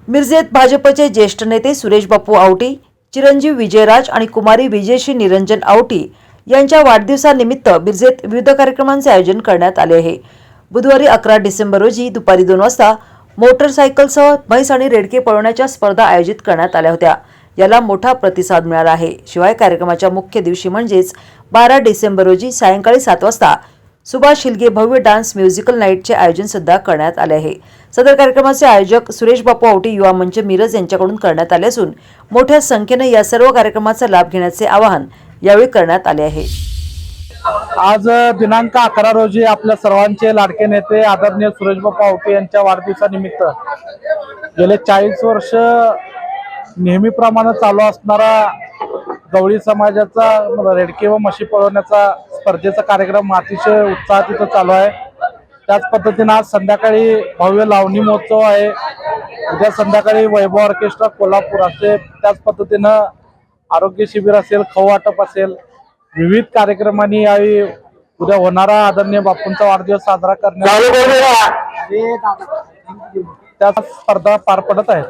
मिरजेत भाजपचे ज्येष्ठ नेते सुरेश बापू आवटी, चिरंजीव विजयराज आणि कुमारी विजयश्री निरंजन आवटी यांच्या वाढदिवसानिमित्त मिरजेत विविध कार्यक्रमांचे आयोजन करण्यात आले आहे। बुधवारी 11 डिसेंबर रोजी दुपारी 2 वाजता मोटरसायकलसह म्हैस आणि रेडके पळवण्याच्या स्पर्धा आयोजित करण्यात आल्या होत्या। याला मोठा प्रतिसाद मिळाला आहे। शिवाय कार्यक्रमाच्या मुख्य दिवशी म्हणजेच 12 डिसेंबर रोजी सायंकाळी 7 वाजता सुभाष शिलगे भव्य डान्स म्युझिकल नाईटचे आयोजन सुद्धा करण्यात आले आहे। सदर कार्यक्रमाचे आयोजक सुरेश बापू आवटी युवा मंच मिरज यांच्याकडून करण्यात आले असून मोठ्या संख्येने या सर्व कार्यक्रमाचा लाभ घेण्याचे आवाहन यावेळी करण्यात आले आहे। आज दिनांक 11 रोजी आपल्या सर्वांचे लाडके नेते आदरणीय सुरेश बापू आवटी यांच्या वाढदिवसानिमित्त गेले 40 वर्ष नेहमीप्रमाणे चालू असणारा गवळी समाजाचा रेडके व म्हशी पळवण्याचा स्पर्धेचा कार्यक्रम अतिशय उत्साहात इथं चालू आहे। त्याच पद्धतीने आज संध्याकाळी भव्य लावणी महोत्सव आहे। उद्या संध्याकाळी वैभव ऑर्केस्ट्रा कोल्हापूर असे त्याच पद्धतीनं आरोग्य शिबिर असेल, खाऊ वाटप असेल, विविध कार्यक्रमांनी यावेळी उद्या होणारा आदरणीय बापूंचा वाढदिवस साजरा करण्यात त्या स्पर्धा पार पडत आहेत।